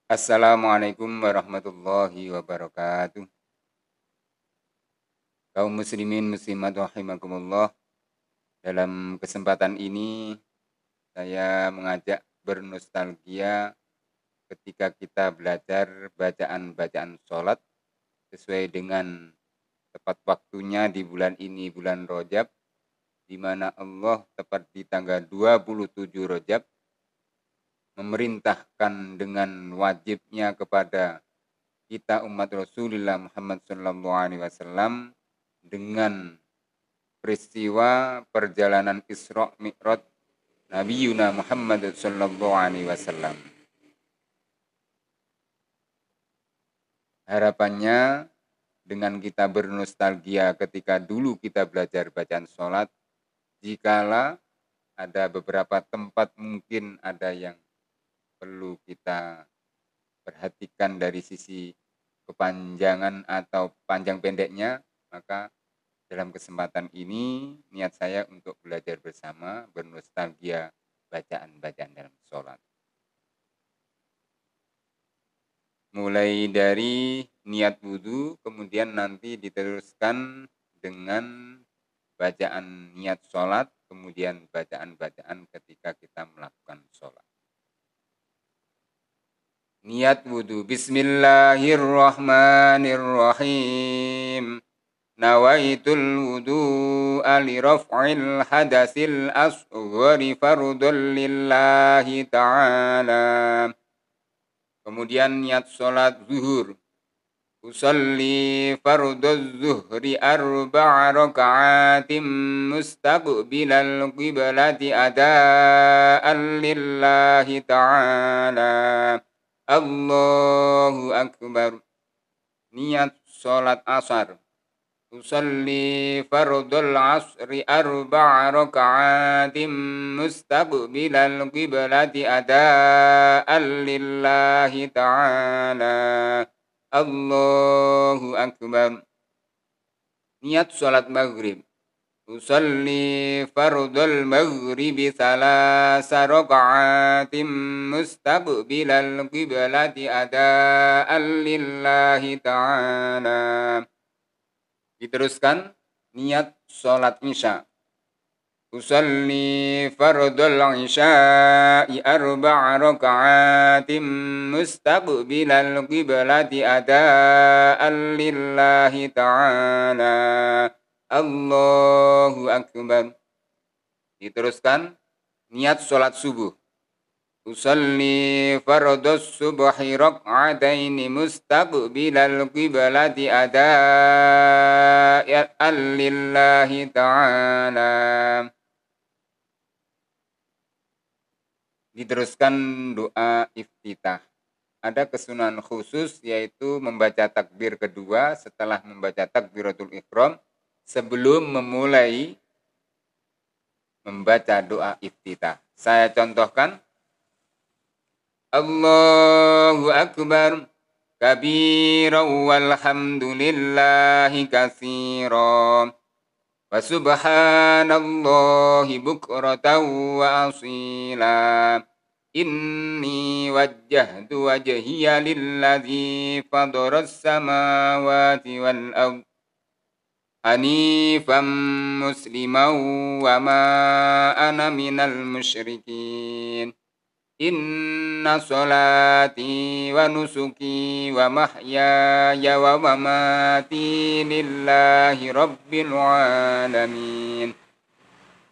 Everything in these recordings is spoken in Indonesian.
Assalamualaikum warahmatullahi wabarakatuh. Kaum muslimin muslimat rahimakumullah. Dalam kesempatan ini saya mengajak bernostalgia ketika kita belajar bacaan-bacaan sholat sesuai dengan tepat waktunya di bulan ini, bulan Rajab, di mana Allah tepat di tanggal 27 Rajab memerintahkan dengan wajibnya kepada kita umat Rasulullah Muhammad SAW dengan peristiwa perjalanan Isra Mi'raj Nabi Yuna Muhammad SAW. Harapannya dengan kita bernostalgia ketika dulu kita belajar bacaan sholat, jikala ada beberapa tempat mungkin ada yang perlu kita perhatikan dari sisi kepanjangan atau panjang pendeknya, maka dalam kesempatan ini niat saya untuk belajar bersama bernostalgia bacaan-bacaan dalam sholat. Mulai dari niat wudhu, kemudian nanti diteruskan dengan bacaan niat sholat, kemudian bacaan-bacaan ketika kita melakukan sholat. Niat wudhu. Bismillahirrahmanirrahim. Nawaitul wudu'a li raf'il hadasil asghari fardun lillahi ta'ala. Kemudian niat sholat zuhur. Usalli farduz zuhri arba'a raka'atim mustaqbilal qiblati ada'an lillahi ta'ala. Allahu akbar. Niat sholat asar. Usalli fardul asri arba'a raka'atim mustaqbilal qiblati ada'an lillahi ta'ala. Allahu akbar. Niat sholat maghrib. Usalli fardul maghribi thalasa raka'atim mustaqbilal qiblati ada'an lillahi ta'ala. Diteruskan niat sholat isya. Usalli fardul isya'i arba'a raka'atim mustaqbilal qiblati ada'an lillahi ta'ala. Allahu akbar. Diteruskan niat sholat subuh. Usalli fardus subhi rak'ataini mustaqbilal qiblati ada'an lillahi ta'ala. Diteruskan doa iftitah. Ada kesunahan khusus yaitu membaca takbir kedua setelah membaca takbiratul ihram sebelum memulai membaca doa iftitah. Saya contohkan. Allahu akbar kabiran walhamdulillahi katsiran wa subhanallahi bukratan wa asila. Inni wajjahtu wajhiya lilladzi fadaras samawati wal ardh hanifan musliman wa ma ana minal musyrikin. Inna sholati wa nusuki wa mahyaya wa mamati lillahi rabbil alamin.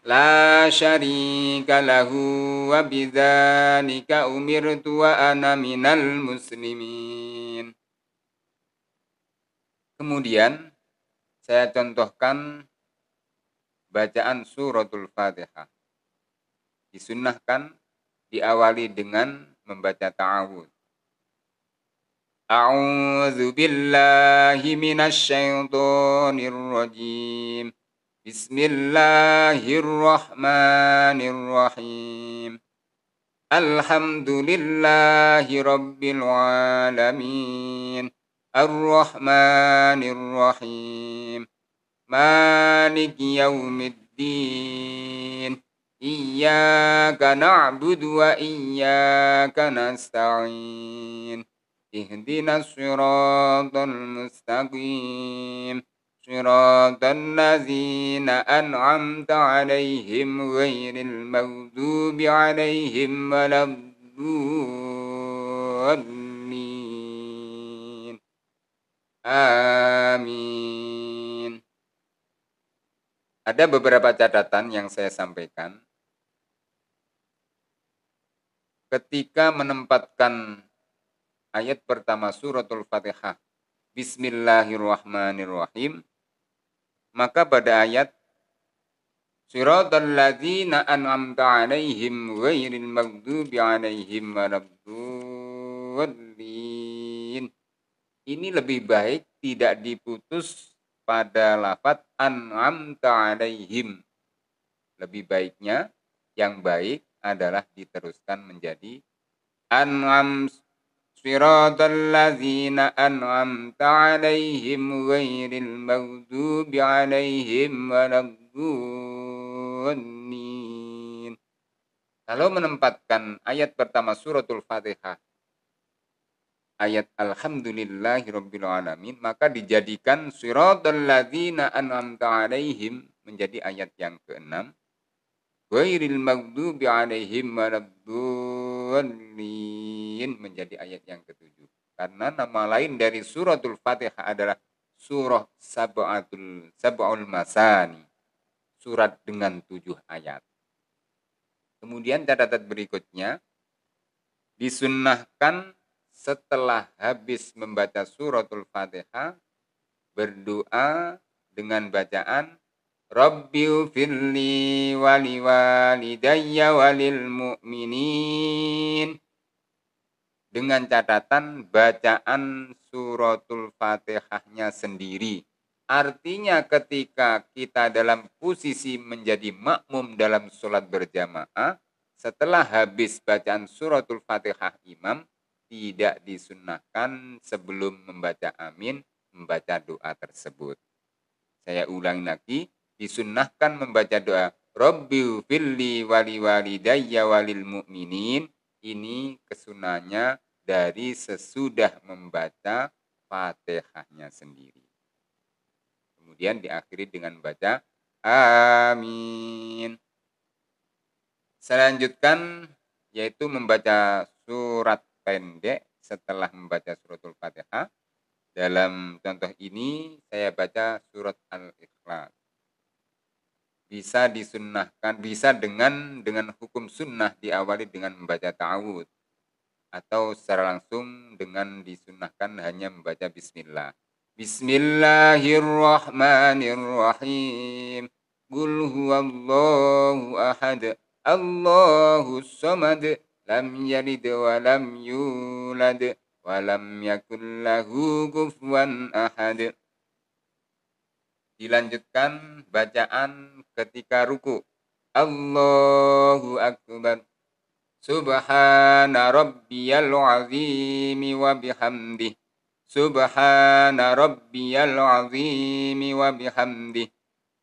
La syarika lahu wa bidzalika umirtu wa ana minal muslimin. Kemudian saya contohkan bacaan suratul Fatihah. Disunnahkan diawali dengan membaca ta'awudz. A'udzu billahi minasy syaithanir rajim. Bismillahirrahmanirrahim. Alhamdulillahi rabbil alamin. Ar-Rahmanir-Rahim. Maliki yaumiddin. Iyyaka na'budu wa iyyaka nasta'in. Ihdinas siratal mustaqim. Siratal ladzina an'amta 'alaihim ghairil maghdubi 'alaihim waladdallin. Amin. Ada beberapa catatan yang saya sampaikan. Ketika menempatkan ayat pertama suratul Fatihah, Bismillahirrahmanirrahim, maka pada ayat Siratal ladzina an'amta 'alaihim ghairil maghdubi 'alaihim waladdallin. Ini lebih baik tidak diputus pada lafaz an'amta 'alaihim. Lebih baiknya yang baik adalah diteruskan menjadi an'am siratal ladzina an'amta 'alaihim ghairil maghdubi 'alaihim waladdallin. Kalau menempatkan ayat pertama suratul Fatihah ayat alhamdulillahirabbil alamin, maka dijadikan siratal ladzina an'amta 'alaihim menjadi ayat yang ke-6. Ghairil maghdubi 'alaihim waladdallin menjadi ayat yang ke-7. Karena nama lain dari suratul Fatihah adalah surah sab'ul masani. Surat dengan 7 ayat. Kemudian catatan berikutnya, disunnahkan setelah habis membaca suratul Fatihah berdoa dengan bacaan Rabbighfirli wali walidayya walil mu'minin, dengan catatan bacaan suratul Fatihahnya sendiri. Artinya ketika kita dalam posisi menjadi makmum dalam sholat berjamaah, setelah habis bacaan suratul Fatihah imam, tidak disunnahkan sebelum membaca amin, membaca doa tersebut. Saya ulangi lagi, disunnahkan membaca doa Rabbighfirli wali walidayya walil mu'minin. Ini kesunahnya dari sesudah membaca Fatihahnya sendiri. Kemudian diakhiri dengan baca amin. Selanjutkan yaitu membaca surat pendek setelah membaca suratul Fatihah. Dalam contoh ini saya baca surat Al-Ikhlas. Bisa disunnahkan, bisa dengan hukum sunnah diawali dengan membaca ta'awudz, atau secara langsung dengan disunnahkan hanya membaca bismillah. Bismillahirrahmanirrahim. Qul huwallahu ahad, Allahus samad, lam yalid wa lam yulad walam yakul lahu kufuwan ahad. Dilanjutkan bacaan ketika ruku. Allahu akbar. Subhana rabbiyal azim wa bihamdih. Subhana rabbiyal azim wa bihamdih.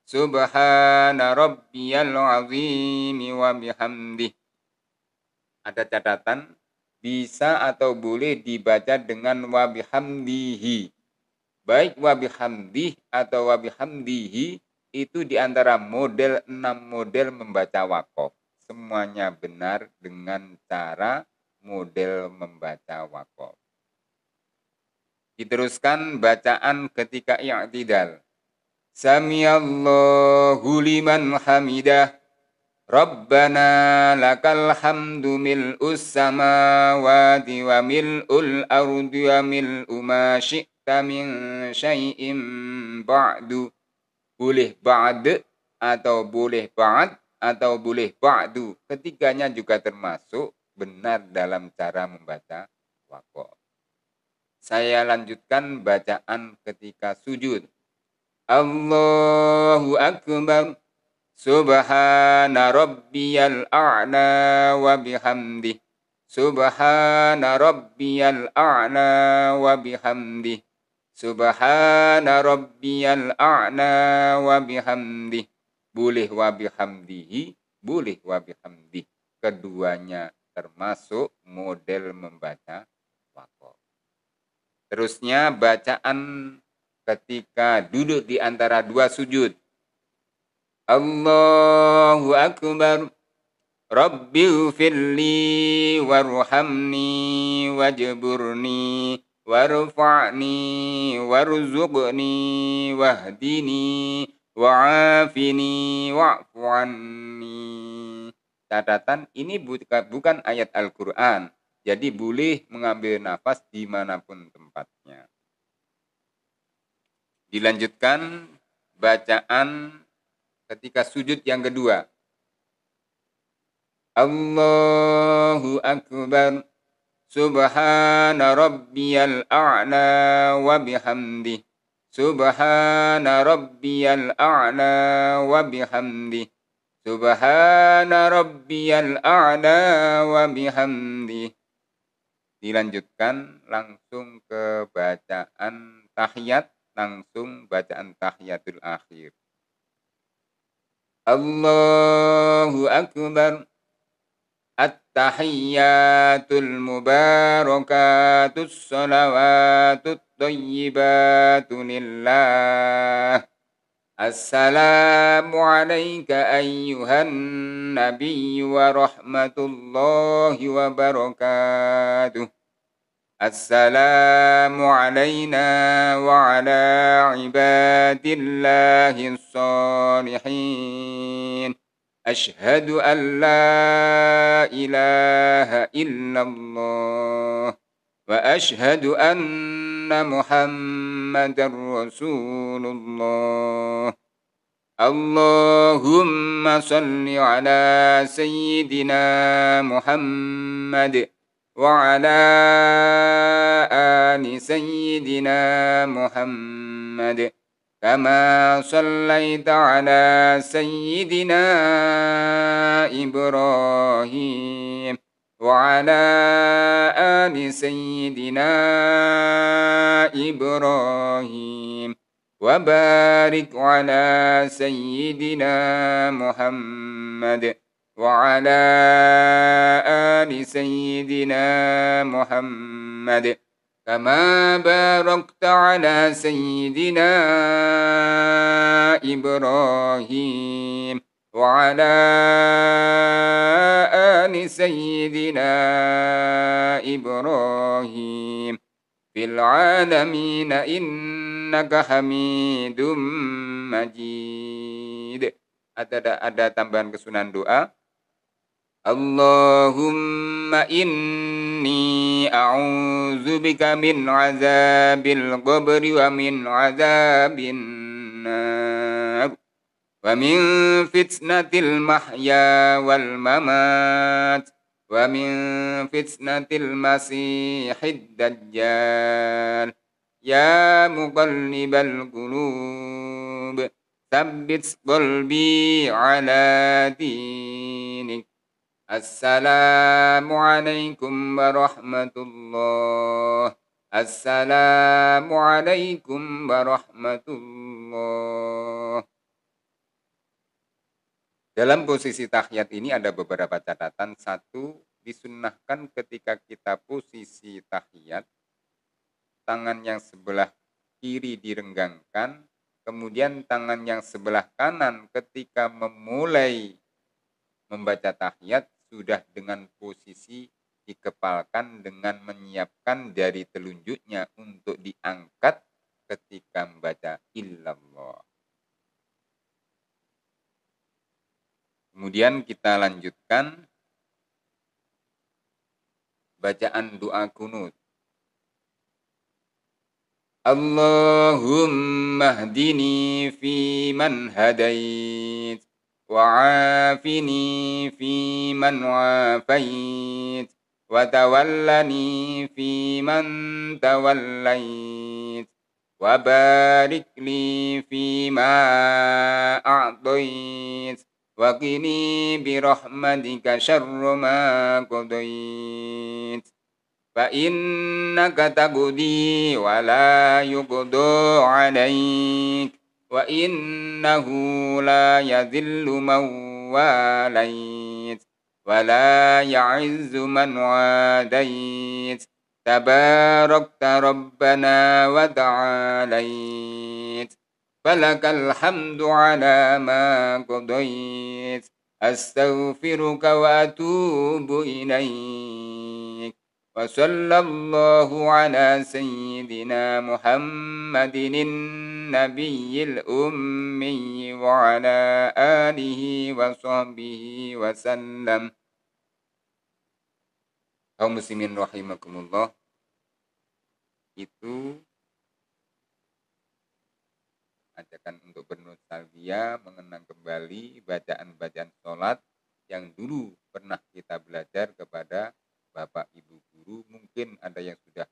Subhana rabbiyal azim wa bihamdih. Ada catatan, bisa atau boleh dibaca dengan wa bihamdihi. Baik wa bihamdih atau wa bihamdihi itu diantara model 6 model membaca waqaf. Semuanya benar dengan cara model membaca waqaf. Diteruskan bacaan ketika i'tidal. Samiallahu liman hamidah. Rabbana lakal hamdu mil'us samawati wa mil'ul ardi wa mil'u ma syi'ta min syai'im ba'du. Boleh ba'd atau boleh ba'd atau boleh ba'du. Ketiganya juga termasuk benar dalam cara membaca waqaf. Saya lanjutkan bacaan ketika sujud. Allahu akbar. Subhana rabbiyal a'la wa bihamdih. Subhana rabbiyal a'la wa bihamdih. Subhana rabbiyal a'la wa bihamdih. Boleh wa bihamdihi boleh wa bihamdi. Keduanya termasuk model membaca waqaf. Terusnya bacaan ketika duduk di antara dua sujud. Allahu Akbar. Rabbighfirli warhamni wajburni warfa'ni warzuqni wahdini wa'afini wa'fu anni. Catatan, ini bukan ayat Al-Quran, jadi boleh mengambil nafas dimanapun tempatnya. Dilanjutkan bacaan ketika sujud yang kedua. Allahu Akbar. Subhana rabbiyal a'la wa bihamdi. Subhana rabbiyal a'la wa bihamdi. Subhana rabbiyal a'la wa bihamdi. Dilanjutkan langsung ke bacaan tahiyat, langsung bacaan tahiyatul akhir. Allahu Akbar. At-tahiyyatul mubarakatus salawatut thayyibatu lillah. Assalamu alayka ayyuhan nabiyyu wa rahmatullahi wa barakatuh. Assalamu alayna wa ala ibadillahi shalihin. Ashhadu an la ilaha illallah wa ashhadu anna Muhammadar Rasulullah. Allahumma salli ala sayyidina Muhammad wa ala ali sayyidina Muhammad. Kama sallaita ala sayyidina Ibrahim wa ala ali sayyidina Ibrahim wa barik ala sayyidina Muhammad wa ala ali sayyidina Muhammad. Kama barakta ala sayyidina Ibrahim wa ala ali sayyidina Ibrahim fil alamin innaka hamidum majid. Ada tambahan kesunahan doa. Allahumma inni a'udzubika min azabil qabri wa min azabin nar wa min fitnatil mahya wal mamat wa min fitnatil masihid dajjal. Ya muqallibal qulub tsabbit qalbi ala dinik. Assalamualaikum warahmatullah. Assalamualaikum warahmatullah. Dalam posisi tahiyat ini ada beberapa catatan. Satu, disunnahkan ketika kita posisi tahiyat, tangan yang sebelah kiri direnggangkan, kemudian tangan yang sebelah kanan ketika memulai membaca tahiyat sudah dengan posisi dikepalkan dengan menyiapkan jari telunjuknya untuk diangkat ketika membaca illallah. Kemudian kita lanjutkan bacaan doa kunut. Allahumma hdini fi man hadait wa'afini fi man wafait wa tawallani fi man tawallait wa barik li fi ma a'tait wa qini bi rahmatika syarra ma qadait fa innaka taqdi wa la yuqda 'alaik wa innahu la yadhillu man واليت ولا يعز من عاديت تباركت ربنا وتعاليت فلك الحمد على ما قضيت أستغفرك وأتوب إليك وصلى الله على سيدنا محمد النبي الأمي وعلى آله وصحبه وسلم. Kaum muslimin rahimakumullah, itu ajakan untuk bernostalgia, mengenang kembali bacaan-bacaan sholat yang dulu pernah kita belajar kepada Bapak Ibu guru. Mungkin ada yang sudah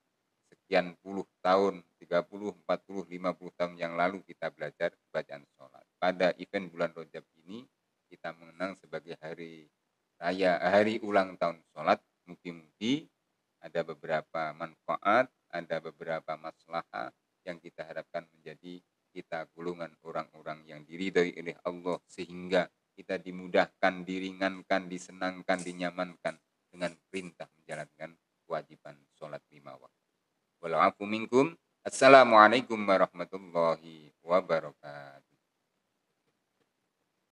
sekian puluh tahun, 30, 40, 50 tahun yang lalu kita belajar bacaan sholat. Pada event bulan Rajab ini kita mengenang sebagai hari raya, hari ulang tahun sholat. Mugi-mugi ada beberapa manfaat, ada beberapa maslahah yang kita harapkan menjadi kita golongan orang-orang yang diridhai oleh Allah, sehingga kita dimudahkan, diringankan, disenangkan, dinyamankan dengan perintah menjalankan kewajiban sholat 5 waktu. Wal afu minkum. Assalamualaikum warahmatullahi wabarakatuh.